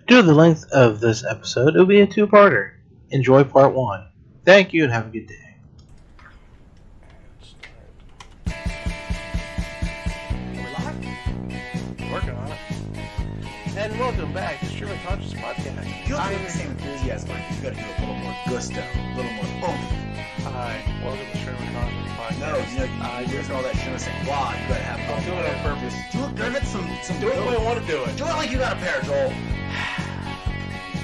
Due to the length of this episode, it will be a two-parter. Enjoy part one. Thank you and have a good day. Working on it. And welcome back to Stream of Conscious Podcast. You don't have the same enthusiasm. You gotta do a little more gusto, a little more oomph. Hi, welcome to Stream of Conscious Podcast. No, you're doing all that shit. I say, wow, you gotta have fun. I'm doing it on purpose. Give it some Do it the way I want to do it. Do it like you got a pair, Joel.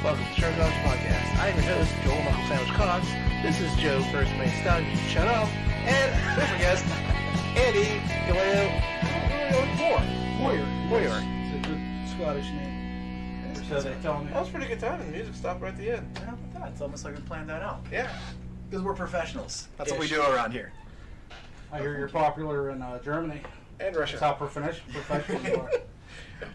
Welcome to Stream of Conscious Podcast. I am your host, Joel Michael Sandwich Cox. This is Joe, first main style. You can shut up. And special guest, Andy Galeo. Moyer. It's a good Scottish name. So they tell me. That was a pretty good time, and the music stopped right at the end. How about that? It's almost like we planned that out. Yeah. Because we're professionals. That's what we Ish. do around here. I hear you're popular in Germany. And Russia. That's how professional you are.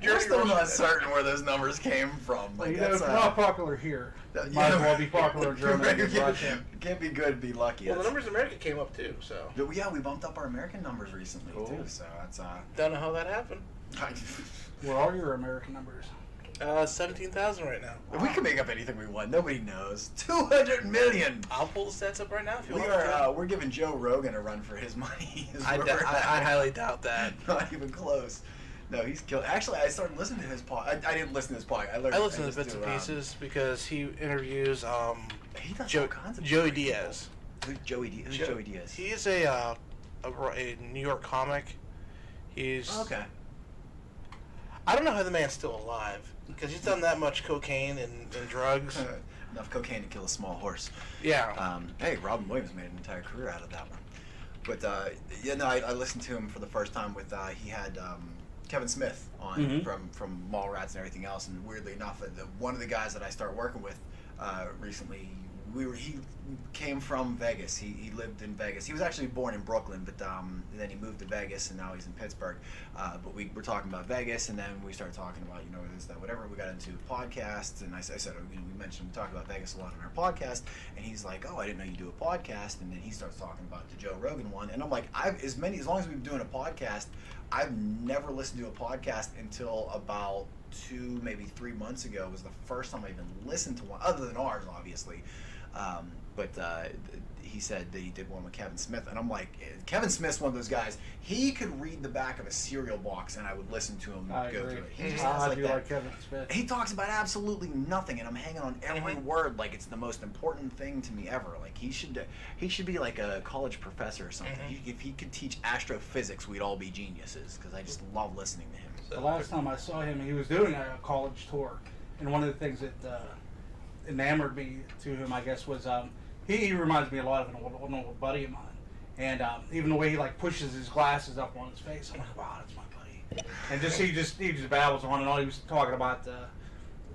We're still not certain where those numbers came from. Well, Like, you know, if you're not popular here, you might as well be popular in Germany and Russia. Can't be good, be lucky. Well, the numbers in America came up too, so. Yeah, we bumped up our American numbers recently too, so that's Don't know how that happened. Where are your American numbers? 17,000 right now. We can make up anything we want. Nobody knows. 200 million. I'll pull the stats up right now if you We want. are. We're giving Joe Rogan a run for his money. I highly doubt that. Not even close. No, he's killed. Actually, I started listening to his pod. I didn't listen to his pod. I listen to bits and pieces because he interviews he does all kinds of Joey people. Diaz. Who's Joey Diaz? Who's Joey Diaz? He is a New York comic. He's Okay. I don't know how the man's still alive because he's done that much cocaine and drugs. Enough cocaine to kill a small horse. Yeah. Hey, Robin Williams made an entire career out of that one. But I listened to him for the first time with he had Kevin Smith on from Mallrats and everything else. And weirdly enough, one of the guys that I started working with recently, he came from Vegas. He lived in Vegas. He was actually born in Brooklyn, but then he moved to Vegas, and now he's in Pittsburgh. But we were talking about Vegas, and then we started talking about this, that, whatever. We got into podcasts, and I said we talk about Vegas a lot on our podcast, and he's like, oh, I didn't know you do a podcast, and then he starts talking about the Joe Rogan one, and I'm like, as long as we've been doing a podcast, I've never listened to a podcast until about 2, maybe 3 months ago. Was the first time I even listened to one, other than ours, obviously. But he said that he did one with Kevin Smith, and I'm like, Kevin Smith's one of those guys. He could read the back of a cereal box, and I would listen to him go through it. He just has like that. Like Kevin Smith. He talks about absolutely nothing, and I'm hanging on every word like it's the most important thing to me ever. Like he should be like a college professor or something. If he could teach astrophysics, we'd all be geniuses. Because I just love listening to him. The last time I saw him, he was doing a college tour, and one of the things that enamored me to him, I guess, was he reminds me a lot of an old buddy of mine, and even the way he like pushes his glasses up on his face, I'm like, wow, that's my buddy. And he just babbles on and on. He was talking about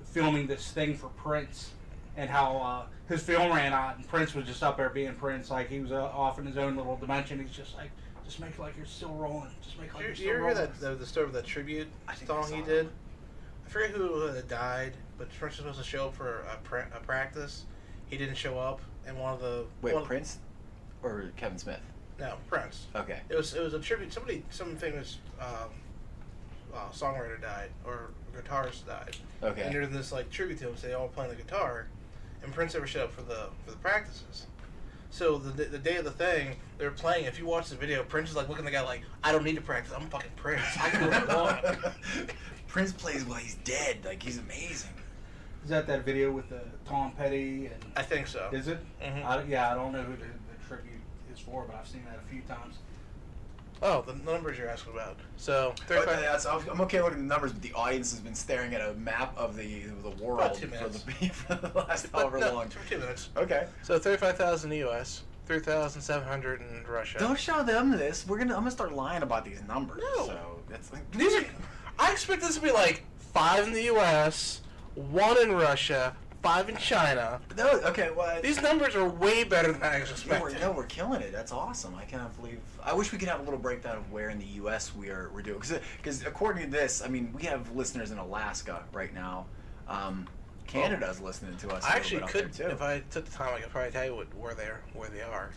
filming this thing for Prince, and how his film ran out, and Prince was just up there being Prince, like he was off in his own little dimension. He's just like, just make it like you're still rolling. Just make it like you're still rolling. You hear the story of that tribute song he did? I forget who died, but Prince was supposed to show up for a practice. He didn't show up, and one of the Prince or Kevin Smith? No, Prince. Okay. It was a tribute. Some famous songwriter died or guitarist died. Okay. And there's this like tribute to him, so they all playing the guitar, and Prince never showed up for the practices. So the day of the thing, they were playing. If you watch the video, Prince is like looking at the guy like, I don't need to practice. I'm fucking Prince. I can do what I want. Prince plays while he's dead. Like, he's amazing. Is that video with Tom Petty? And I think so. Is it? Mm-hmm. I don't know who the tribute is for, but I've seen that a few times. Oh, the numbers you're asking about. So, I'm okay looking at the numbers, but the audience has been staring at a map of the world About 2 minutes. for the last however long. For 2 minutes. Okay. So 35,000 in the U.S., 3,700 in Russia. Don't show them this. I'm gonna start lying about these numbers. No. So that's like I expect this to be like 5 in the U.S., 1 in Russia, 5 in China. No, okay, well... These numbers are way better than I expected. No, we're killing it. That's awesome. I cannot believe... I wish we could have a little breakdown of where in the U.S. we're doing. Because according to this, I mean, we have listeners in Alaska right now. Canada's listening to us. I actually a little bit could, out there too. if I took the time, I could probably tell you where they are.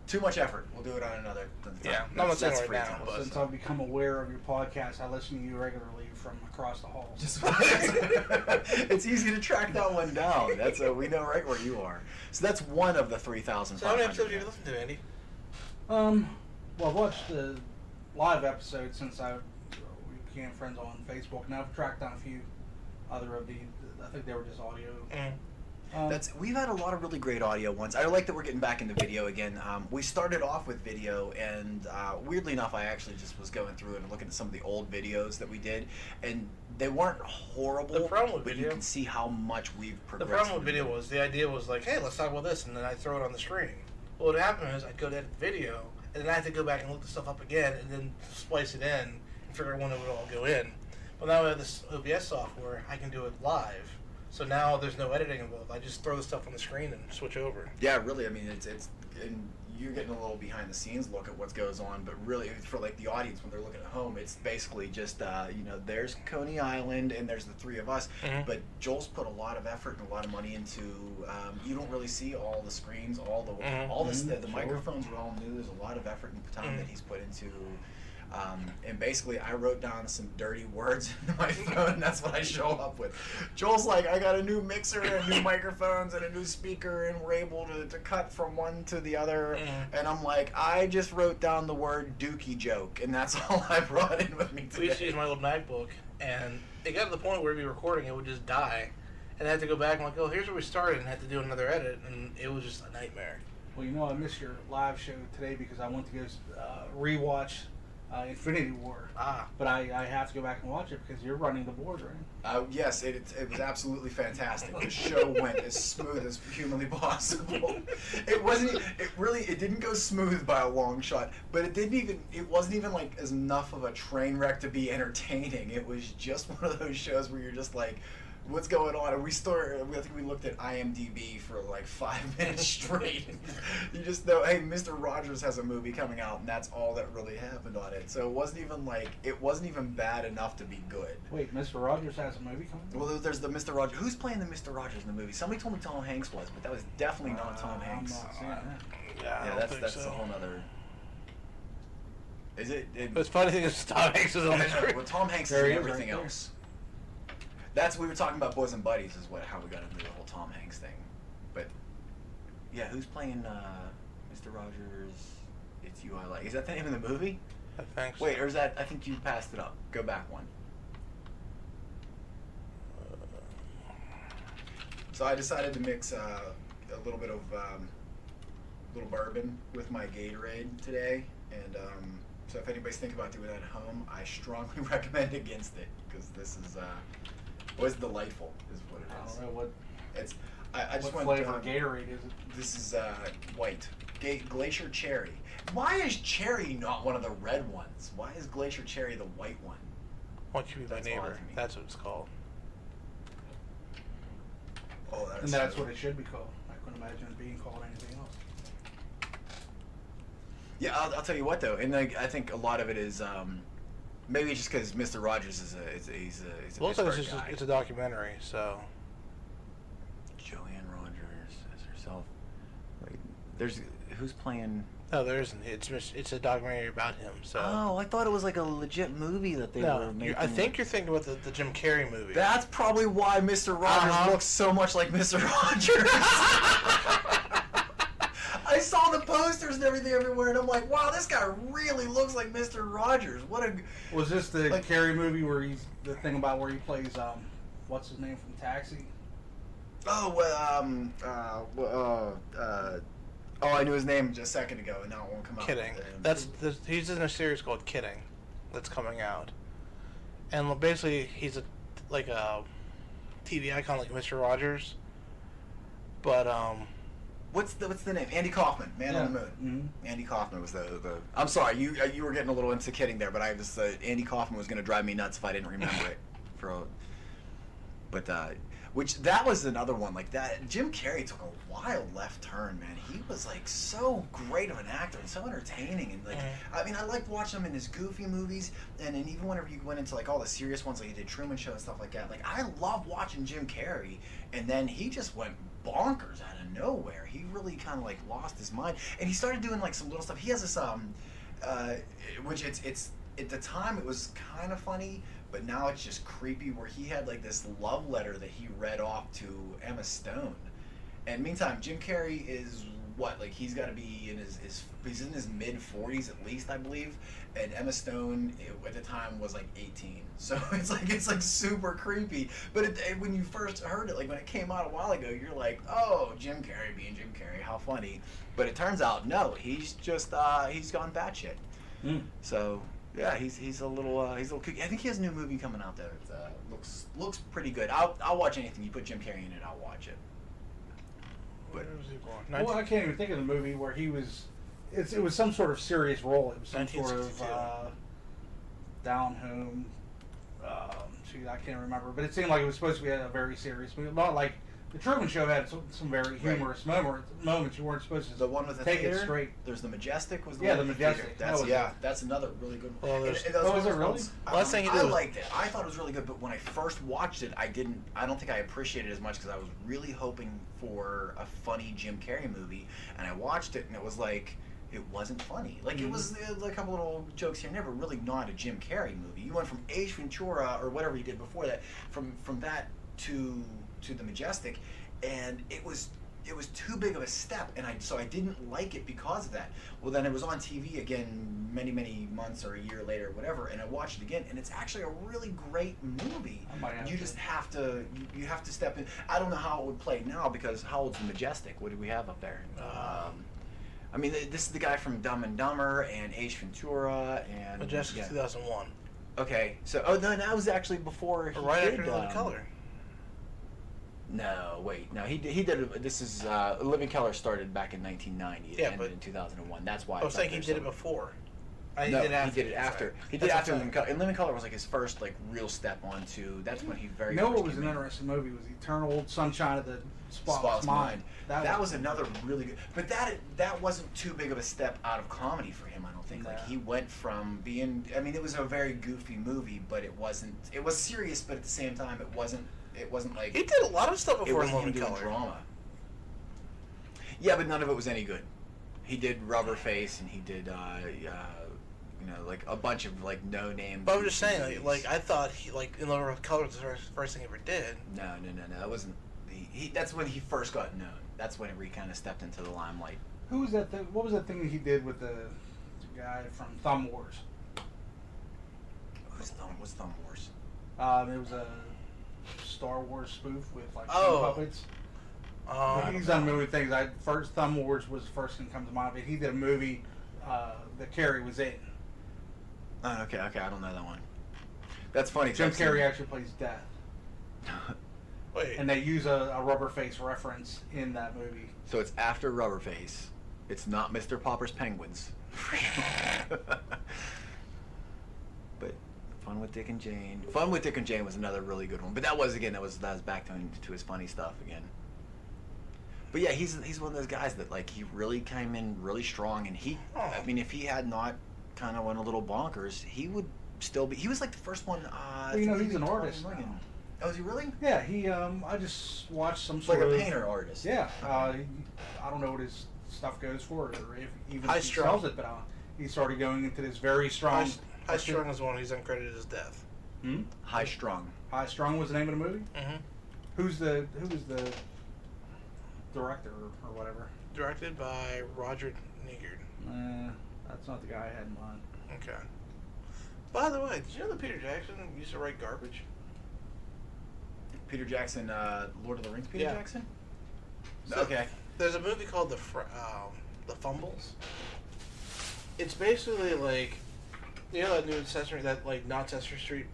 too much effort. We'll do it on another time. Yeah, I'm not saying right free now, time. but- Since I've become aware of your podcast, I listen to you regularly from across the hall. It's easy to track that one down. That's we know right where you are. So that's one of the 3,000. So how many episodes have you listened to, Andy? Well, I've watched the live episodes since we became friends on Facebook, and I've tracked down a few other of the. I think they were just audio. We've had a lot of really great audio ones. I like that we're getting back into video again. We started off with video, and weirdly enough, I actually just was going through and looking at some of the old videos that we did, and they weren't horrible. The problem with but video, you can see how much we've progressed. The problem with video was the idea was like, hey, let's talk about this, and then I throw it on the screen. Well, what happened is I'd go to edit the video, and then I had to go back and look the stuff up again, and then splice it in and figure out when it would all go in. Well, now we have this OBS software. I can do it live. So now there's no editing involved. I just throw the stuff on the screen and switch over. Yeah, really. I mean, it's and you're getting a little behind the scenes look at what goes on, but really for like the audience when they're looking at home, it's basically just there's Coney Island and there's the three of us. Mm-hmm. But Joel's put a lot of effort and a lot of money into. You don't really see all the screens, all the microphones are all new. There's a lot of effort and time that he's put into. And basically, I wrote down some dirty words in my phone, and that's what I show up with. Joel's like, I got a new mixer and new microphones and a new speaker, and we're able to cut from one to the other. And I'm like, I just wrote down the word dookie joke, and that's all I brought in with me today. We used to use my old MacBook, and it got to the point where we'd be recording, it would just die. And I had to go back and like, oh, here's where we started, and had to do another edit, and it was just a nightmare. Well, I missed your live show today because I went to go rewatch Infinity War. But I have to go back and watch it because you're running the board, right? Yes, it was absolutely fantastic. The show went as smooth as humanly possible. It didn't go smooth by a long shot, but it wasn't even like as enough of a train wreck to be entertaining. It was just one of those shows where you're just like, what's going on? And I think we looked at IMDb for like 5 minutes straight. You just know, hey, Mr. Rogers has a movie coming out, and that's all that really happened on it. So it wasn't even bad enough to be good. Wait, Mr. Rogers has a movie coming out? Well, there's the Mr. Rogers. Who's playing the Mr. Rogers in the movie? Somebody told me Tom Hanks was, but that was definitely not Tom Hanks. I'm not seeing that. Yeah, that's a whole nother. Is it? But it's funny thing is Tom Hanks is on the screen. Well, Tom Hanks is in everything else. That's we were talking about Boys and Buddies is how we got into the whole Tom Hanks thing. But yeah, who's playing Mr. Rogers? It's You I Like. Is that the name of the movie? I think so. Wait, or is that? I think you passed it up. Go back one. So I decided to mix a little bit of little bourbon with my Gatorade today, and so if anybody's thinking about doing that at home, I strongly recommend against it because this is. Was delightful, is what it is. I don't know what. I just what went. flavor Gatorade is it? This is white, Glacier Cherry. Why is cherry not one of the red ones? Why is Glacier Cherry the white one? Won't you be my That's neighbor? odd to me. That's what it's called. Oh, that's. And that's what it should be called. I couldn't imagine it being called anything else. Yeah, I'll tell you what though, and I think a lot of it is. Maybe just because Mr. Rogers is a Pittsburgh guy. It's a documentary, so. Joanne Rogers as herself. Wait, who's playing? No, there isn't. It's a documentary about him. So. Oh, I thought it was like a legit movie that they were making. I think you're thinking about the Jim Carrey movie. That's probably why Mr. Rogers looks so much like Mr. Rogers. I saw the posters and everything everywhere, and I'm like, wow, this guy really looks like Mr. Rogers. Was this the Carrey movie where he's the thing about where he plays what's his name from Taxi? I knew his name just a second ago, and now it won't come out. Kidding. He's in a series called Kidding, that's coming out, and basically he's a TV icon like Mr. Rogers, but What's the name? Andy Kaufman, Man on the Moon. Mm-hmm. Andy Kaufman was the. I'm sorry, you were getting a little into Kidding there, but I just Andy Kaufman was going to drive me nuts if I didn't remember it. Which, that was another one, like that. Jim Carrey took a wild left turn, man. He was, like, so great of an actor and so entertaining. And, like, I mean, I liked watching him in his goofy movies. And then even whenever you went into, like, all the serious ones, like he did Truman Show and stuff like that. Like, I love watching Jim Carrey. And then he just went bonkers out of nowhere. He really kind of, like, lost his mind. And he started doing, like, some little stuff. He has this, which it's at the time it was kind of funny, but now it's just creepy, where he had like this love letter that he read off to Emma Stone. And meantime, Jim Carrey is what, like, he's got to be in he's in his mid 40s at least, I believe, and Emma Stone at the time was like 18. So it's like super creepy. But when you first heard it, like when it came out a while ago, you're like, oh, Jim Carrey being Jim Carrey, how funny. But it turns out, no, he's just he's gone batshit. So yeah, he's a little kooky. I think he has a new movie coming out there. Looks pretty good. I'll watch anything you put Jim Carrey in it. I'll watch it. But where was he born? Well, I can't even think of the movie where he was. It was some sort of serious role. It was some sort of down home. I can't remember, but it seemed like it was supposed to be a very serious movie. Not like the Truman Show had some very humorous moments. You weren't supposed to the one with the take theater? it straight. There's the Majestic. Was the Yeah, one the with Majestic. Theater. That's another really good one. Well, And there's- those Oh, is it ones- really? Last thing he did I was- liked it. I thought it was really good, but when I first watched it, I don't think I appreciated it as much, because I was really hoping for a funny Jim Carrey movie, and I watched it and it was like, it wasn't funny. Like, it was a couple little jokes here and there, but really not a Jim Carrey movie. You went from Ace Ventura or whatever he did before that, from that to the Majestic, and it was too big of a step, and so I didn't like it because of that. Well, then it was on TV again many months or a year later, whatever, and I watched it again, and it's actually a really great movie. You just have to you have to step in. I don't know how it would play now, because how old's the Majestic? What do we have up there? I mean, this is the guy from Dumb and Dumber and Ace Ventura and Majestic 2001. Okay, so no, that was actually before he Right did, after Living Color. No, wait, no, he did. This is Living Color started back in 1990. It ended in 2001. That's why I was saying he did it before. He did it after. He did after Living Color. And Living Color was like his first like real step onto. That's when he very. You know first what was came an in. interesting movie was Eternal Sunshine of the Spotless Spotless Mind. That was another really good, but that wasn't too big of a step out of comedy for him, I don't think. No. Like, he went from being, I mean, it was a very goofy movie, but it was serious, but at the same time it wasn't like, He did a lot of stuff it before wasn't him Living doing Color. drama. Yeah, but none of it was any good. He did Rubber Face, and he did like a bunch of like no name. But I'm just saying, like I thought he in Living Color was the first thing he ever did. No, that wasn't. That's when he first got known. That's when he kind of stepped into the limelight. Who was that? What was that thing that he did with the guy from Thumb Wars? What's Thumb Wars? It was a Star Wars spoof with like Oh. puppets. He's done movie things. First Thumb Wars was the first thing that comes to mind, but he did a movie that Carrey was in. Oh, okay, I don't know that one. That's funny. Jim Carrey actually plays Death, Wait, and they use a Rubber Face reference in that movie. So it's after Rubber Face. It's not Mr. Popper's Penguins. But Fun with Dick and Jane. Fun with Dick and Jane was another really good one. But that was back to his funny stuff again. But yeah, he's one of those guys that like he really came in really strong, and I mean, if he had not kind of went a little bonkers, he would still be. He was like the first one. Well, you know, he's an artist now. Oh, is he really? Yeah, he. I just watched some Like sort a of painter artist. Yeah, I don't know what his stuff goes for, or if even High if he strung. sells it, but he started going into this very strong. High Strung is the one he's uncredited as Death. High Strung. High Strung was the name of the movie. Mm-hmm. Who was the director or whatever? Directed by Roger Negert. That's not the guy I had in mind. Okay. By the way, did you know that Peter Jackson used to write garbage? Peter Jackson, Lord of the Rings. Peter Yeah. Jackson. So, Okay. There's a movie called The Fumbles. It's basically like, you know that new Sesame, that like non-Sesame Street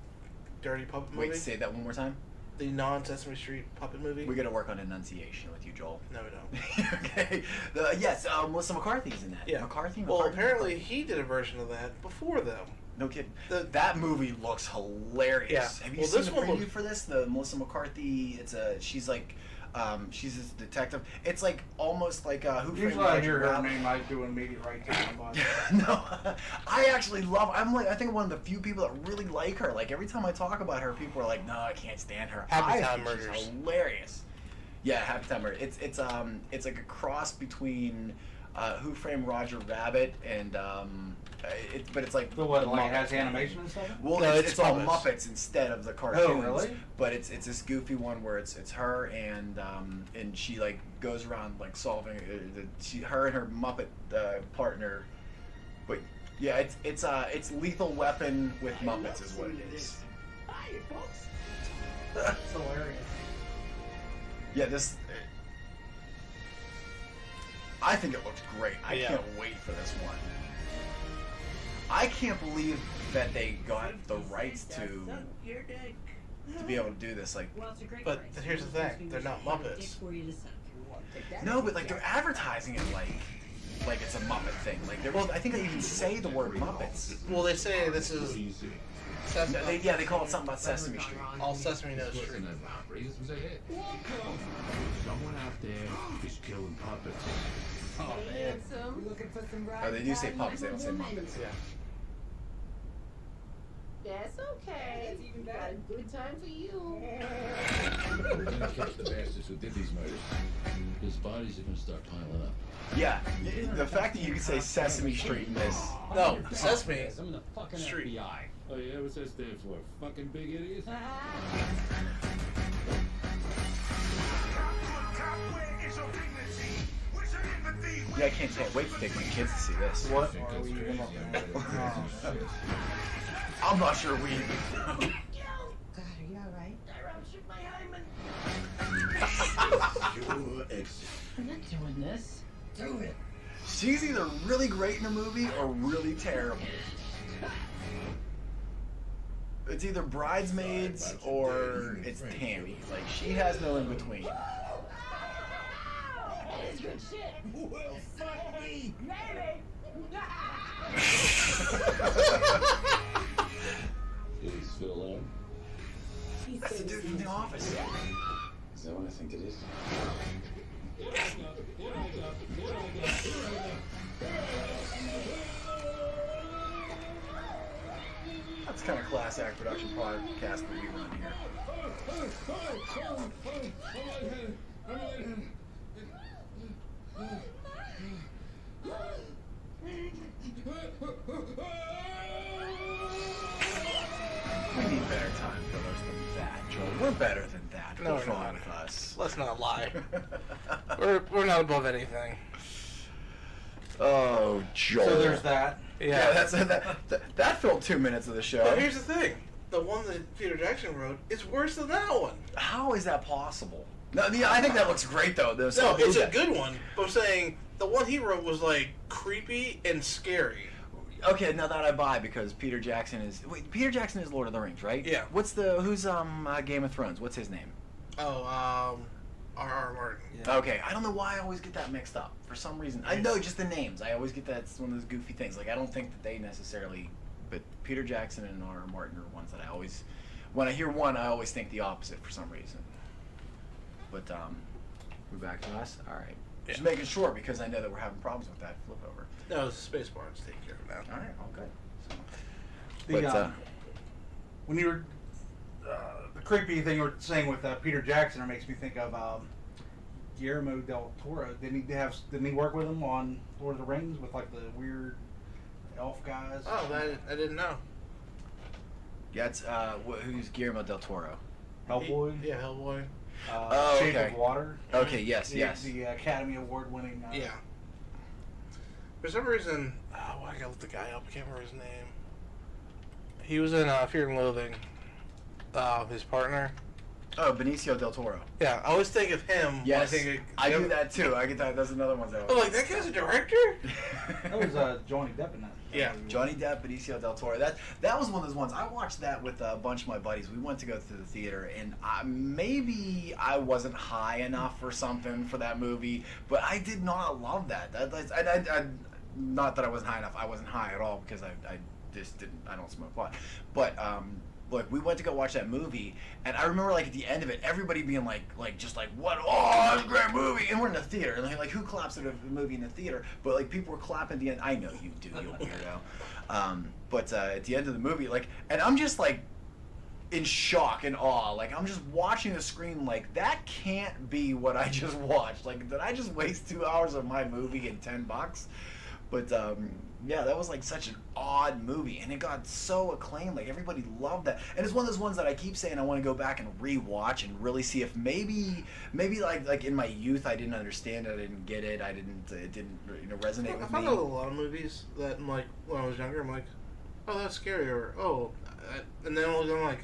dirty puppet movie? Wait, say that one more time. The non-Sesame Street puppet movie? We got to work on enunciation with you, Joel. No, we don't. Okay. Yes, Melissa McCarthy's in that. Yeah. McCarthy. Well, apparently he did a version of that before them. No kidding. That movie looks hilarious. Yeah. Have you seen the preview for this? The Melissa McCarthy. She's like, she's this detective. It's like almost like Who Framed Usually I Roger hear her Rabbit. name, I do an immediate right down. No, I actually love. I think I'm one of the few people that really like her. Like every time I talk about her, people are like, "No, I can't stand her." Happy Time think she's Murders. hilarious. Yeah, Happy Time Murders. It's like a cross between Who Framed Roger Rabbit and but it's like So what, the like it Muppets. has animation and stuff? Well, No, it's all Muppets. Muppets instead of the cartoons. really? But it's this goofy one where it's her and she like goes around like solving her and her Muppet partner. But yeah, it's Lethal Weapon with Muppets is what it is. Hi, folks. That's hilarious. Yeah, this. I think it looks great. I Yeah. can't wait for this one. I can't believe that they got the rights to be able to do this. Like, Well, it's a great But price. here's the thing, they're not Muppets. no, but like they're advertising it like it's a Muppet thing. Like, I think they even say the word Muppets. Well, they say this is Sesame, They call it something about Sesame Street. all Sesame knows This true. wasn't an outrage, this was a hit. Someone out there is killing puppets. Oh, man. Oh, they do say puppets. They don't say Muppets. Yeah. That's okay. Got a good time for you. We're gonna catch the bastards who did these murders. His bodies are gonna start piling up. Yeah, the fact that you could say Sesame Street in this. No, Sesame I'm in the fucking Street. FBI. Oh yeah, what's that stand for? Fucking big idiot? Yeah, I can't wait to take my kids to see this. What I think are that's we crazy. even I'm ready. I'm not sure we. God, are you alright? I ruptured my hymen. I'm not doing this. Do it. She's either really great in the movie or really terrible. It's either Bridesmaids or it's Tammy. Like, she has no in between. That is good shit. Well, fuck me. Maybe. Is Phil on? That's the dude from The Office. Is that what I think it is? That's kind of class act production podcast that we run here. We need better time fillers than that, Joel. We're better than that. No, What's we're wrong not. with us? Let's not lie. We're not above anything. Oh, Joel. So there's that. Yeah, that filled 2 minutes of the show. But here's the thing: the one that Peter Jackson wrote is worse than that one. How is that possible? No, yeah, I think that looks great though. No, it's a good one. But I'm saying the one he wrote was like creepy and scary. Okay, now that I buy because Peter Jackson is Lord of the Rings, right? Yeah. Who's Game of Thrones? What's his name? Oh, R.R. Martin. Yeah. Okay, I don't know why I always get that mixed up for some reason. I know just the names. I always get that. It's one of those goofy things. Like I don't think that they necessarily, but Peter Jackson and R.R. Martin are ones that I always, when I hear one, I always think the opposite for some reason. But we're back to us. All right. Yeah. Just making sure because I know that we're having problems with that flip over. No, it's the spacebar. It's taking care of it now. All right, all good. So, The, but, when you were the creepy thing you were saying with Peter Jackson, it makes me think of Guillermo del Toro. Didn't he work with him on Lord of the Rings with like the weird elf guys? Oh, I didn't know. yeah, it's who's Guillermo del Toro? Hellboy. Yeah, Hellboy. Shape okay. of Water. Okay, yes, The, yes. The Academy Award winning. Yeah. For some reason, I gotta look the guy up. I can't remember his name. He was in Fear and Loathing. His partner. Oh, Benicio del Toro. Yeah, I always think of him. when Yes, think of, I do that too. I get that. That's another one. Oh, like that guy's a director? That was Johnny Depp in that. Yeah. Johnny Depp, Benicio del Toro. That was one of those ones. I watched that with a bunch of my buddies. We went to go to the theater, and maybe I wasn't high enough or something for that movie, but I did not love that. I not that I wasn't high enough. I wasn't high at all because I I don't smoke pot, but like we went to go watch that movie, and I remember like at the end of it, everybody being like just like what? Oh, that's a great movie, and we're in the theater, and like who claps at a movie in the theater? But like people were clapping at the end. I know you do, you weirdo. But at the end of the movie, like, and I'm just like in shock and awe. Like I'm just watching the screen, like that can't be what I just watched. Like did I just waste 2 hours of my movie and $10? But yeah, that was like such an odd movie, and it got so acclaimed. Like everybody loved that, and it's one of those ones that I keep saying I want to go back and rewatch and really see if maybe like in my youth I didn't understand it, I didn't get it, it didn't resonate with I me. found out a lot of movies that I'm like when I was younger, I'm like, oh that's scary, or oh, and then I'm like,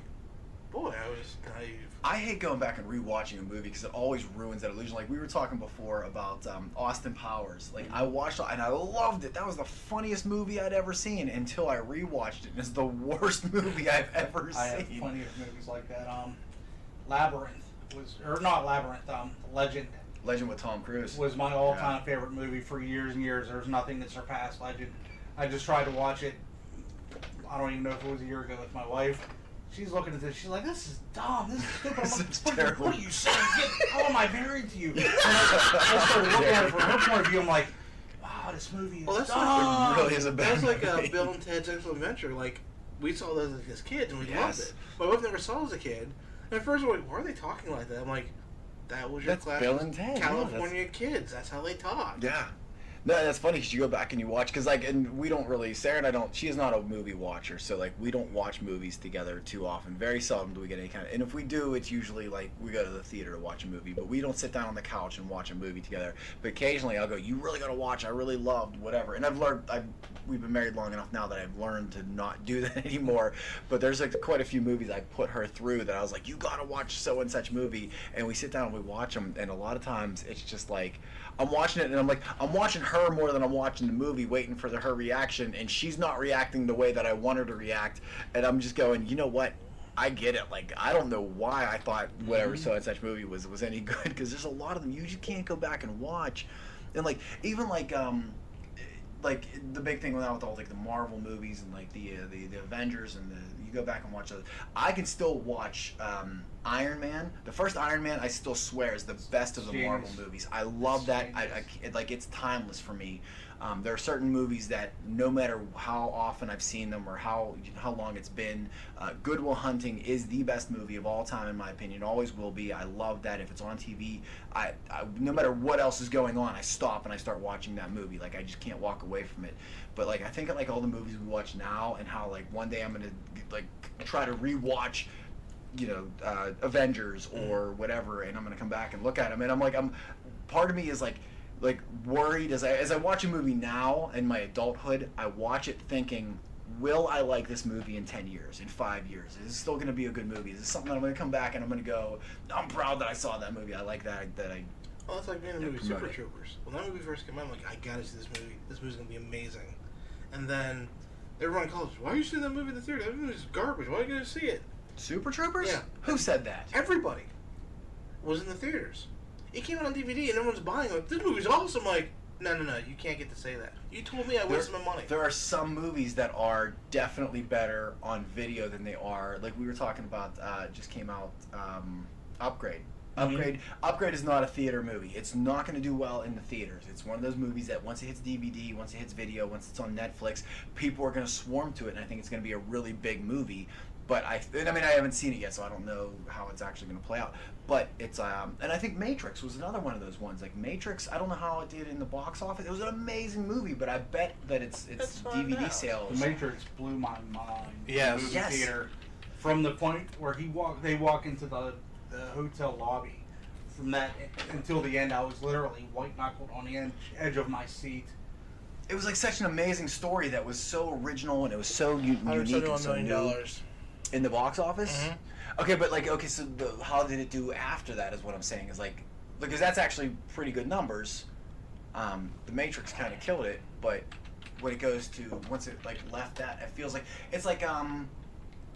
boy, I was naive. I hate going back and rewatching a movie because it always ruins that illusion. Like we were talking before about Austin Powers. Like I watched it and I loved it. That was the funniest movie I'd ever seen until I rewatched it. And it's the worst movie I've ever seen. I have plenty of movies like that. Labyrinth or not Labyrinth. Legend. Legend with Tom Cruise was my all-time favorite movie for years and years. There's nothing that surpassed Legend. I just tried to watch it. I don't even know if it was a year ago with my wife. She's looking at this. She's like, "This is dumb. This is stupid." I'm like, This is terrible. What are you saying? How am I married to you? And I started looking at it from her point of view. I'm like, "Wow, this movie is dumb." It really is a bad That's like movie. Bill and Ted's Excellent Adventure. Like we saw those as kids and we loved Yes. it. My wife never saw it as a kid. And at first we're like, "Why are they talking like that?" I'm like, "That was your That's classic Bill and Ted. Yeah, California kids. That's how they talk." Yeah. No, that's funny because you go back and you watch, because like, and we don't really, Sarah and I don't, she is not a movie watcher, so like we don't watch movies together too often. Very seldom do we get any kind of, and if we do, it's usually like we go to the theater to watch a movie, but we don't sit down on the couch and watch a movie together. But occasionally I'll go, you really got to watch, I really loved whatever. And I've learned, we've been married long enough now that I've learned to not do that anymore. But there's like quite a few movies I put her through that I was like, you got to watch so and such movie, and we sit down and we watch them, and a lot of times it's just like, I'm watching it and I'm like, I'm watching her more than I'm watching the movie, waiting for her reaction, and she's not reacting the way that I want her to react, and I'm just going, you know what? I get it. Like, I don't know why I thought whatever so and such movie was any good, because there's a lot of them you just can't go back and watch, and like even like the big thing now with all like the Marvel movies and like the Avengers and you go back and watch those. I can still watch Iron Man. The first Iron Man, I still swear, is the best of the Marvel movies. I love that. Like it's timeless for me. There are certain movies that no matter how often I've seen them or how long it's been, Good Will Hunting is the best movie of all time in my opinion. Always will be. I love that. If it's on TV, I no matter what else is going on, I stop and I start watching that movie. Like I just can't walk away from it. But like I think of like all the movies we watch now and how like one day I'm gonna like try to rewatch, Avengers or whatever, and I'm gonna come back and look at them, and I'm part of me is like worried as I watch a movie now in my adulthood. I watch it thinking, will I like this movie in 10 years, in 5 years? Is this still going to be a good movie? Is this something that I'm going to come back and I'm going to go, I'm proud that I saw that movie. I like that I. Oh, it's like being in the movie Super Troopers. When that movie first came out, I'm like, I gotta see this movie. This movie's gonna be amazing. And then everyone calls, why are you seeing that movie in the theater? That movie's garbage. Why are you gonna see it? Super Troopers? Yeah. Who said that? Everybody was in the theaters. It came out on DVD and everyone's buying it. Like, this movie's awesome. I'm like, no, you can't get to say that. You told me I wasted my money. There are some movies that are definitely better on video than they are. Like we were talking about, just came out, Upgrade. Upgrade is not a theater movie. It's not going to do well in the theaters. It's one of those movies that once it hits DVD, once it hits video, once it's on Netflix, people are going to swarm to it, and I think it's going to be a really big movie. But I haven't seen it yet, so I don't know how it's actually going to play out. But it's and I think Matrix was another one of those ones. Like Matrix, I don't know how it did in the box office. It was an amazing movie, but I bet that its DVD sales. The Matrix blew my mind. Yes. In the movie Yes. theater, from the point where they walk into the hotel lobby. From that until the end, I was literally white knuckled on the edge of my seat. It was like such an amazing story that was so original and it was so unique and so new. In the box office? Mm-hmm. Okay, but so how did it do after that is what I'm saying, is like, because that's actually pretty good numbers. The Matrix kind of killed it, but when it goes to, once it like left that, it feels like, it's like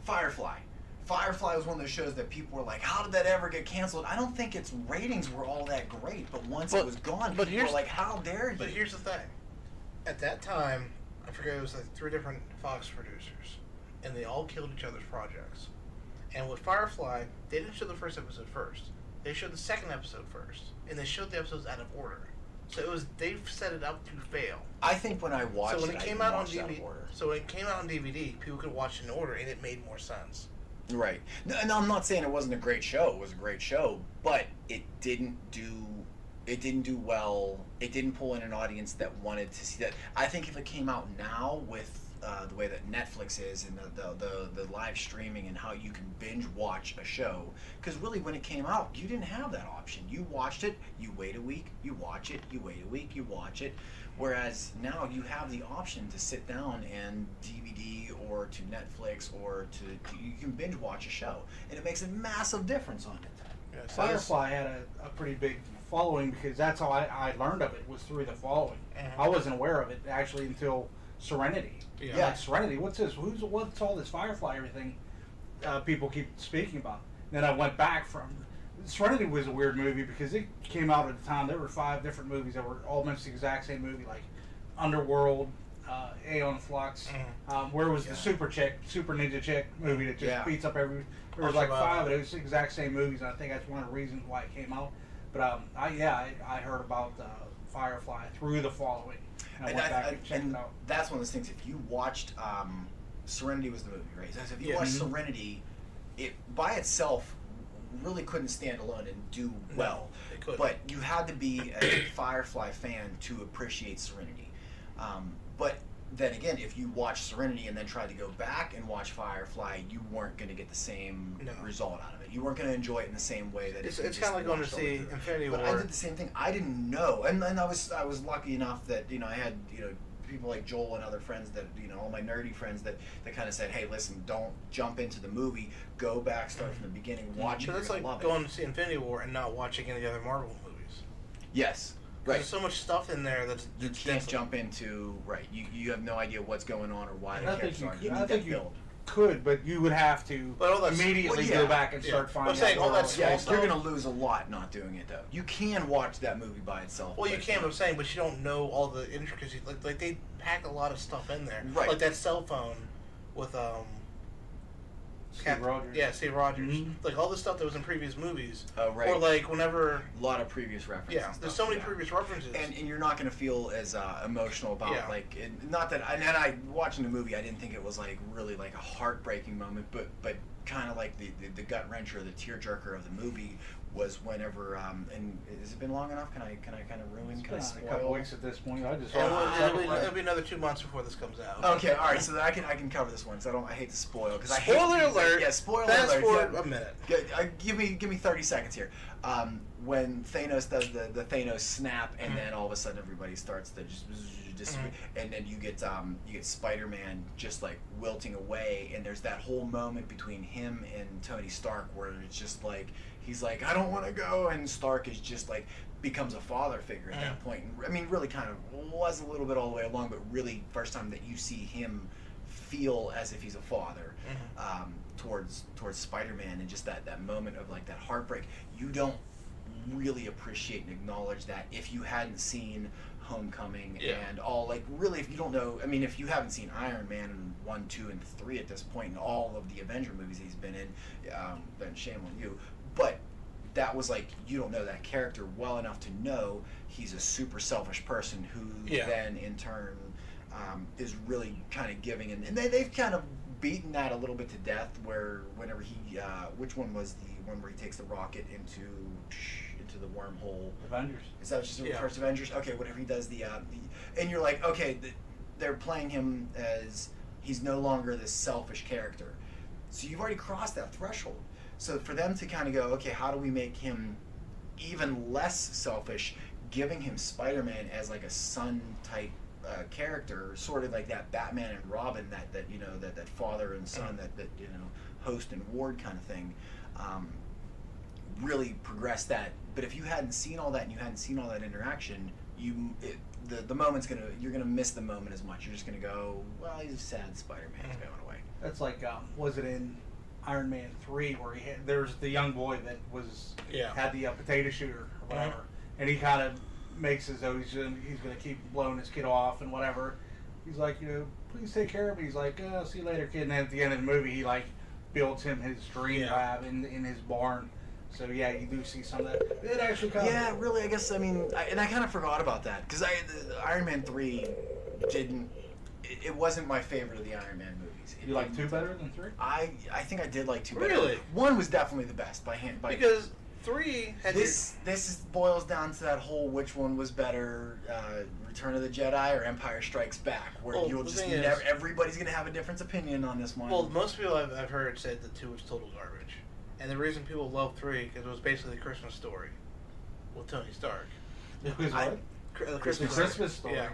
Firefly. Firefly was one of those shows that people were like, how did that ever get canceled? I don't think its ratings were all that great, but once it was gone, people were like, how dare you? But here's the thing. At that time, I forget, it was like 3 different Fox producers, and they all killed each other's projects. And with Firefly, they didn't show the first episode first. They showed the second episode first, and they showed the episodes out of order. So they set it up to fail. I think when I watched So when it I came out on watched out of DVD, order. so when it came out on DVD, people could watch it in order, and it made more sense. Right. No, and I'm not saying it wasn't a great show. It was a great show, but it didn't do well. It didn't pull in an audience that wanted to see that. I think if it came out now with the way that Netflix is and the live streaming and how you can binge watch a show, because really when it came out, you didn't have that option. You watched it, you wait a week, you watch it, you wait a week, you watch it. Whereas now you have the option to sit down and DVD or to Netflix or to you can binge watch a show, and it makes a massive difference on it. Yeah, so Firefly had a pretty big following because that's how I learned of it, was through the following. Mhm. I wasn't aware of it actually until Serenity. Yeah. Like Serenity, what's this? What's all this Firefly everything people keep speaking about? Then I went back from Serenity was a weird movie because it came out at the time. There were 5 different movies that were almost the exact same movie, like Underworld, Aeon Flux, where was the Super Ninja Chick movie that just beats up every. There was like 5 of those exact same movies, and I think that's one of the reasons why it came out. But I heard about Firefly through the following. And I went back and checked it out. That's one of those things. If you watched Serenity was the movie, right? So if you watched Serenity, it by itself really couldn't stand alone and do well. It couldn't. But you had to be a Firefly fan to appreciate Serenity. But then again, if you watch Serenity and then tried to go back and watch Firefly, you weren't going to get the same result out of it. You weren't going to enjoy it in the same way that it's kind of like going to see Infinity War. But I did the same thing. I didn't know, and I was lucky enough that I had people like Joel and other friends that all my nerdy friends that kind of said, hey, listen, don't jump into the movie. Go back, start from the beginning, watch it. So that's like going to see Infinity War and not watching any other Marvel movies. Yes. Right. There's so much stuff in there that's you can't jump into You have no idea what's going on or why the characters are. I think you could, but you would have to immediately go back and start finding. I'm saying all that small stuff. You're going to lose a lot not doing it though. You can watch that movie by itself. Well, you can. But I'm saying, but you don't know all the intricacies. Like they packed a lot of stuff in there. Right. Like that cell phone with Steve Rogers. Yeah, Steve Rogers. Like all the stuff that was in previous movies. Oh, right. Or like whenever. A lot of previous references. Yeah, there's so many previous references. And you're not going to feel as emotional about not that. I watching the movie, I didn't think it was like really like a heartbreaking moment, but kind of like the gut wrencher, the tearjerker of the movie was whenever and has it been long enough? Can I kind of ruin? Can I spoil? A couple weeks at this point. I just it'll be another 2 months before this comes out. Okay, all right. So that I can cover this one. So I hate to spoil because spoiler alert. Yeah, spoiler Fast alert. forward a minute. Give me 30 seconds here. When Thanos does the Thanos snap, and then all of a sudden everybody starts to just and then you get Spider-Man just like wilting away, and there's that whole moment between him and Tony Stark where it's just like he's like, I don't want to go, and Stark is just like becomes a father figure at that point. And, I mean, really kind of was a little bit all the way along, but really first time that you see him feel as if he's a father towards Spider-Man, and just that moment of like that heartbreak. You don't really appreciate and acknowledge that if you hadn't seen Homecoming and all, like really if you don't know, I mean if you haven't seen Iron Man 1, 2, and 3 at this point and all of the Avenger movies he's been in, then shame on you. But that was like, you don't know that character well enough to know he's a super selfish person who then in turn is really kind of giving, and they've kind of beaten that a little bit to death where whenever he which one was the one where he takes the rocket into the wormhole? Avengers. Is that just the first Avengers? Okay, whenever he does the and you're like, okay, they're playing him as he's no longer this selfish character. So you've already crossed that threshold. So for them to kind of go, okay, how do we make him even less selfish, giving him Spider-Man as like a son type character, sort of like that Batman and Robin, that father and son, that host and ward kind of thing, really progressed that. But if you hadn't seen all that and you hadn't seen all that interaction, the moment's you're gonna miss the moment as much. You're just gonna go, well, he's sad. Spider-Man's going away. That's like was it in Iron Man 3 where there's the young boy that had the potato shooter or whatever, and he kind of makes as though he's gonna keep blowing his kid off and whatever, He's like, please take care of me. He's like, see you later, kid. And then at the end of the movie, he like builds him his dream lab in his barn. So yeah, you do see some of that. It actually kind of... Yeah, really, I guess, I mean, I kind of forgot about that, because Iron Man 3 didn't, it wasn't my favorite of the Iron Man movies. You like 2 better than 3? I think I did like 2 better. Really? 1 was definitely the best by hand. Because 3 had this boils down to that whole which one was better, Return of the Jedi or Empire Strikes Back, where Well, you'll the just thing is- everybody's gonna have a different opinion on this one. Well, most people I've heard said that 2 was total garbage. And the reason people love 3 because it was basically a Christmas story with Tony Stark. It was what? The Christmas story. Yeah,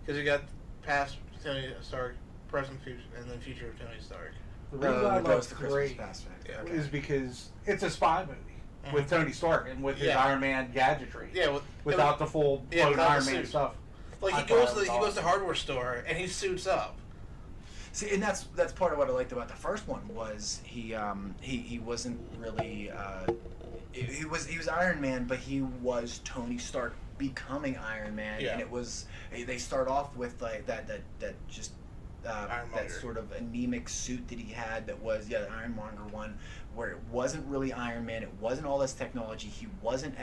because you got past Tony Stark, present, future, and then future of Tony Stark. The reason I that love was the Christmas 3 aspect. Yeah, is because it's a spy movie with Tony Stark and with his Yeah. Iron Man gadgetry. Yeah, without the full yeah, blown without the Iron Man suit. stuff. Like I he thought goes it to was the awesome. hardware store and he suits up. See, and that's part of what I liked about the first one was he wasn't really he was Iron Man, but he was Tony Stark becoming Iron Man, Yeah. and it was they start off with like that just that Ironmonger. sort of anemic suit that he had that was the Ironmonger one, where it wasn't really Iron Man, it wasn't all this technology, he wasn't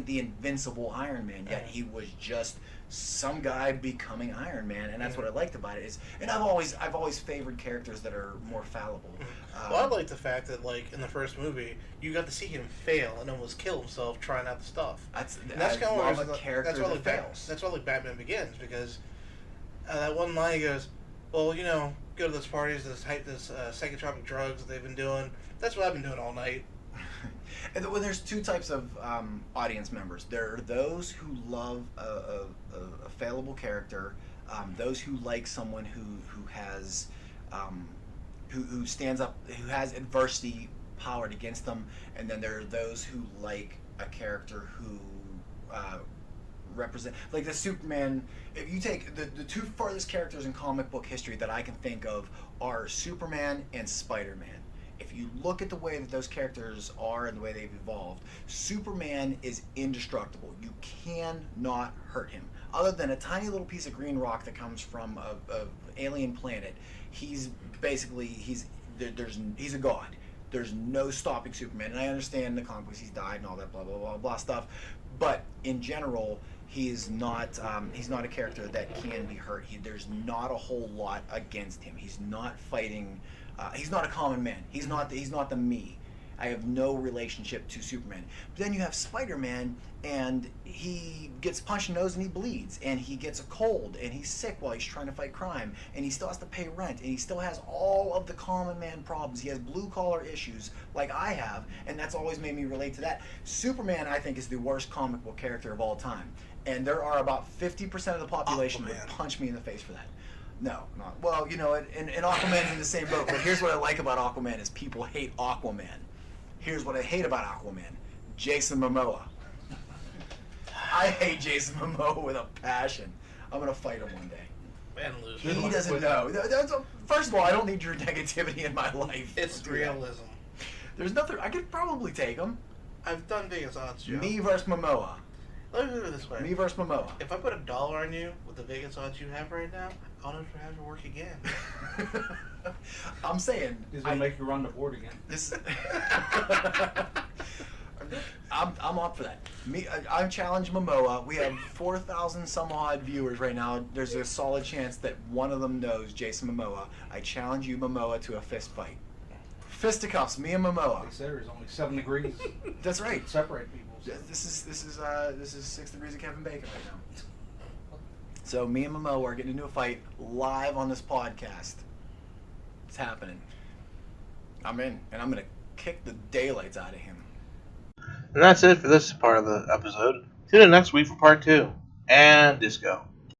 the invincible Iron Man yet, he was just some guy becoming Iron Man, and that's what I liked about it. And I've always favored characters that are more fallible. Well, I like the fact that, like, in the first movie, you got to see him fail and almost kill himself trying out the stuff. That's That's kind I of love a character that's why that like fails. That's why like Batman Begins, because that one line he goes, "Well, go to those parties, this psychotropic drugs that they've been doing. That's what I've been doing all night." And well, there's 2 types of audience members. There are those who love a fallible character, those who like someone who has who stands up, who has adversity powered against them, and then there are those who like a character who represent, like the Superman. If you take the 2 farthest characters in comic book history that I can think of are Superman and Spider-Man. If you look at the way that those characters are and the way they've evolved, Superman is indestructible. You cannot hurt him. Other than a tiny little piece of green rock that comes from a alien planet, he's a god. There's no stopping Superman. And I understand in the comic books he's died and all that blah blah blah blah stuff, but in general, he's not a character that can be hurt. There's not a whole lot against him. He's not fighting. He's not a common man. He's not the me. I have no relationship to Superman. But then you have Spider-Man, and he gets punched in the nose and he bleeds, and he gets a cold, and he's sick while he's trying to fight crime, and he still has to pay rent, and he still has all of the common man problems. He has blue-collar issues like I have, and that's always made me relate to that. Superman, I think, is the worst comic book character of all time, and there are about 50% of the population who would punch me in the face for that. No, not well. And Aquaman's in the same boat. But here's what I like about Aquaman: is people hate Aquaman. Here's what I hate about Aquaman: Jason Momoa. I hate Jason Momoa with a passion. I'm gonna fight him one day. And lose. He doesn't know. First of all, I don't need your negativity in my life. It's Don't do that. realism. There's nothing. I could probably take him. I've done Vegas odds, Joe. Me versus Momoa. Let me put it this way. Me versus Momoa. If I put $1 on you with the Vegas odds you have right now, I'll never have to work again. I'm saying. He's gonna make you run the board again. This. I'm up for that. I challenge Momoa. We have 4,000 some odd viewers right now. There's a solid chance that one of them knows Jason Momoa. I challenge you, Momoa, to a fist fight. Fisticuffs, me and Momoa. They said there's only 7 degrees. That's right. Separate people. So. This is 6 degrees of Kevin Bacon right now. So me and Momoa are getting into a fight live on this podcast. It's happening. I'm in, and I'm gonna kick the daylights out of him. And that's it for this part of the episode. Tune in next week for part 2. And disco.